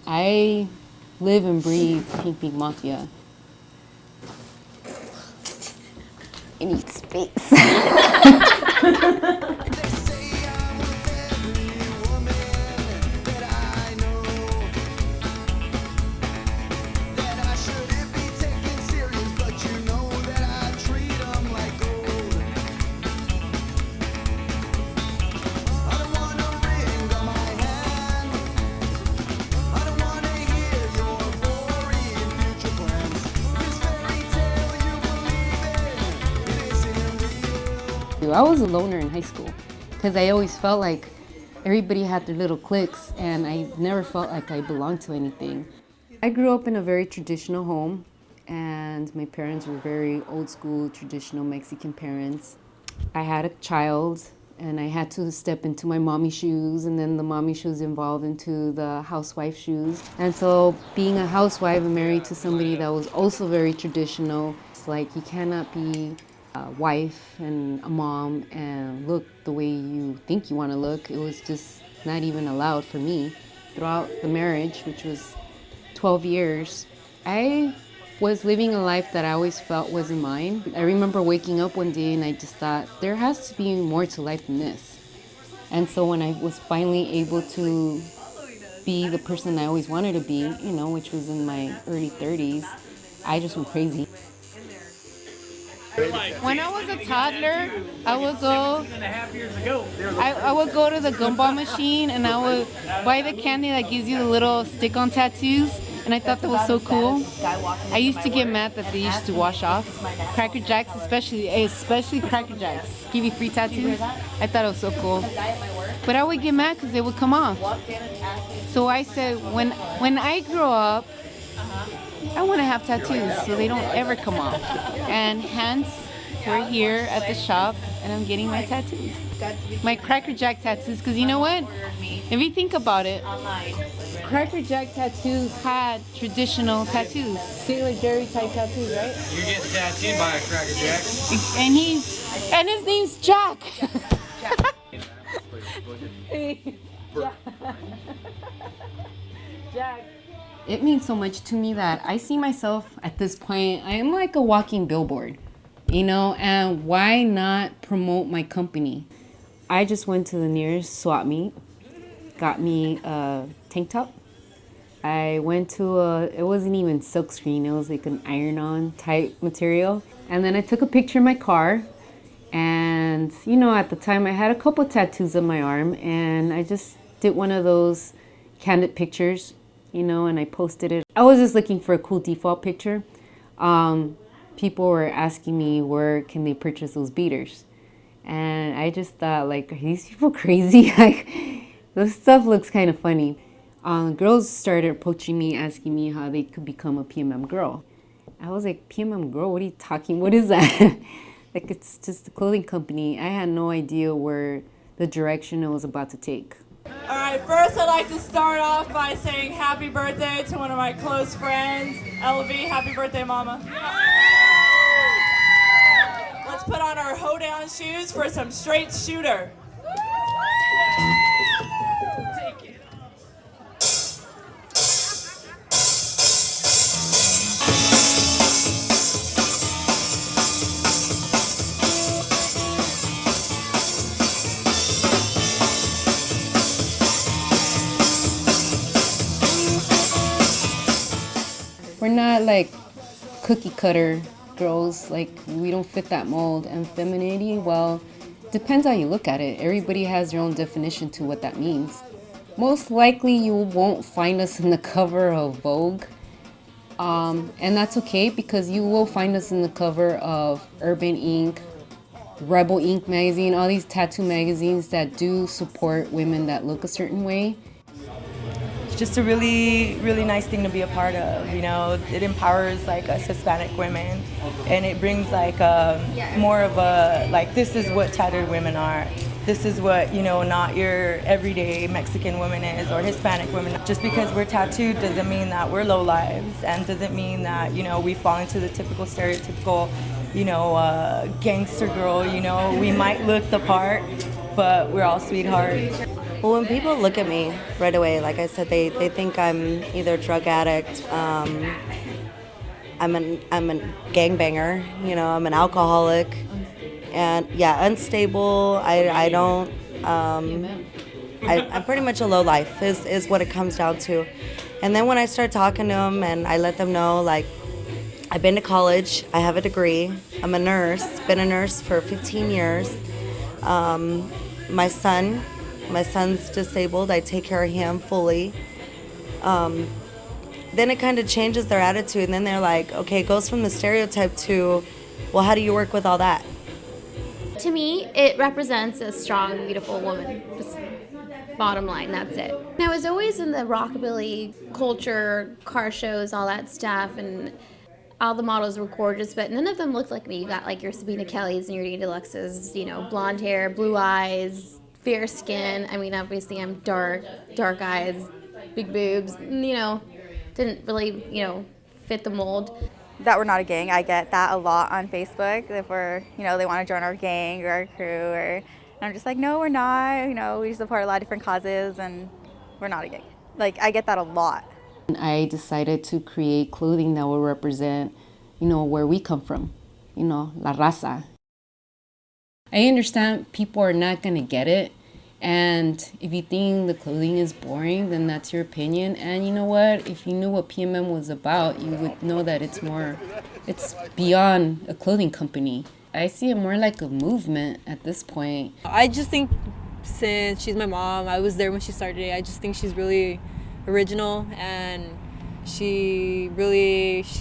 I live and breathe Pink Mink Mafia. It needs space. I was a loner in high school because I always felt like everybody had their little cliques and I never felt like I belonged to anything. I grew up in a very traditional home and my parents were very old school, traditional Mexican parents. I had a child and I had to step into my mommy shoes, and then the mommy shoes evolved into the housewife shoes. And so being a housewife and married to somebody that was also very traditional, it's like you cannot be a wife and a mom and look the way you think you want to look. It was just not even allowed for me. Throughout the marriage, which was 12 years, I was living a life that I always felt wasn't mine. I remember waking up one day and I just thought, there has to be more to life than this. And so when I was finally able to be the person I always wanted to be, which was in my early 30s, I just went crazy. When I was a toddler, I would go to the gumball machine and I would buy the candy that gives you the little stick-on tattoos, and I thought that was so cool. I used to get mad that they used to wash off. Cracker Jacks, especially Cracker Jacks, give you free tattoos. I thought it was so cool. But I would get mad because they would come off. So I said, when I grow up, I want to have tattoos so they don't ever come off. And hence, we're here at the shop and I'm getting my tattoos. My Cracker Jack tattoos, because you know what? If you think about it, Cracker Jack tattoos had traditional tattoos. Sailor Jerry type tattoos, right? You're getting tattooed by a Cracker Jack. And his name's Jack. Jack. It means so much to me that I see myself at this point, I am like a walking billboard, and why not promote my company? I just went to the nearest swap meet, got me a tank top. I went to it wasn't even silkscreen, it was like an iron-on type material. And then I took a picture in my car. And, at the time I had a couple tattoos on my arm and I just did one of those candid pictures, and I posted it. I was just looking for a cool default picture. People were asking me where can they purchase those beaters. And I just thought, like, are these people crazy? Like, this stuff looks kind of funny. Girls started approaching me, asking me how they could become a PMM girl. I was like, PMM girl, what are you talking? What is that? Like, it's just a clothing company. I had no idea where the direction it was about to take. All right, first I'd like to start off by saying happy birthday to one of my close friends, LV. Happy birthday, Mama. Let's put on our hoedown shoes for some straight shooter. We're not like cookie cutter girls, like we don't fit that mold. And femininity, well, depends how you look at it. Everybody has their own definition to what that means. Most likely you won't find us in the cover of Vogue. And that's okay because you will find us in the cover of Urban Ink, Rebel Ink magazine, all these tattoo magazines that do support women that look a certain way. It's just a really, really nice thing to be a part of, It empowers like us Hispanic women, and it brings like more of a, like, this is what tattooed women are. This is what, not your everyday Mexican woman is or Hispanic women. Just because we're tattooed doesn't mean that we're low lives, and doesn't mean that, we fall into the typical stereotypical, gangster girl, We might look the part, but we're all sweethearts. Well, when people look at me right away, like I said, they think I'm either a drug addict, I'm a gangbanger, you know, I'm an alcoholic, and yeah, unstable. I don't. I'm pretty much a low life is what it comes down to. And then when I start talking to them and I let them know, like, I've been to college, I have a degree, I'm a nurse, been a nurse for 15 years. My son's disabled, I take care of him fully. Then it kind of changes their attitude, and then they're like, okay, it goes from the stereotype to, well, how do you work with all that? To me, it represents a strong, beautiful woman. Just bottom line, that's it. And I was always in the rockabilly culture, car shows, all that stuff, and all the models were gorgeous, but none of them looked like me. You got like your Sabina Kellys and your Dee Deluxes, you know, blonde hair, blue eyes, fair skin. I mean, obviously I'm dark eyes, big boobs, you know, didn't really, you know, fit the mold. That we're not a gang. I get that a lot on Facebook. If we're, you know, they want to join our gang or our crew, and I'm just like, no, we're not. You know, we support a lot of different causes, and we're not a gang. Like, I get that a lot. I decided to create clothing that will represent, you know, where we come from, you know, la raza. I understand people are not going to get it. And if you think the clothing is boring, then that's your opinion. And you know what? If you knew what PMM was about, you would know that it's beyond a clothing company. I see it more like a movement at this point. I just think since she's my mom, I was there when she started it, I just think she's really original, and she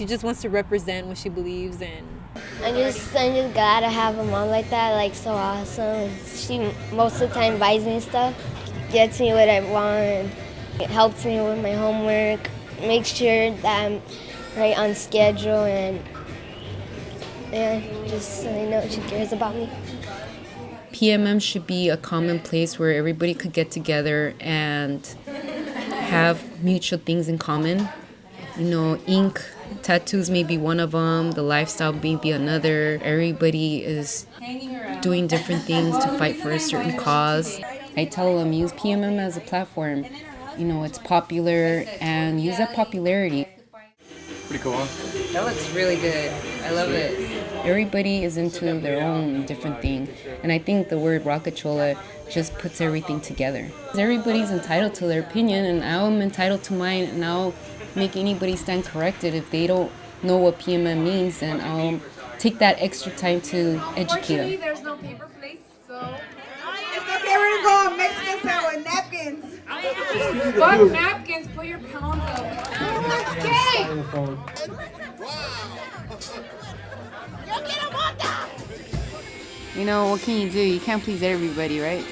just wants to represent what she believes in. I'm just glad to have a mom like that, like so awesome. She most of the time buys me stuff, gets me what I want, it helps me with my homework, makes sure that I'm right on schedule, and yeah, just so I know she cares about me. PMM should be a common place where everybody could get together and have mutual things in common. You know, ink, tattoos may be one of them, the lifestyle may be another. Everybody is doing different things to fight for a certain cause. I tell them, use PMM as a platform. You know, it's popular, and use that popularity. Pretty cool, huh? That looks really good. I love it. Everybody is into their own different thing. And I think the word Rock-A-Chola just puts everything together. Everybody's entitled to their opinion, and I'm entitled to mine, and I'll make anybody stand corrected. If they don't know what PMM means, then I'll take that extra time to educate them. There's no paper plates, so... It's okay, we're gonna go on Mexican style with napkins. Fuck napkins, put your pounds up. Okay! You know, what can you do? You can't please everybody, right?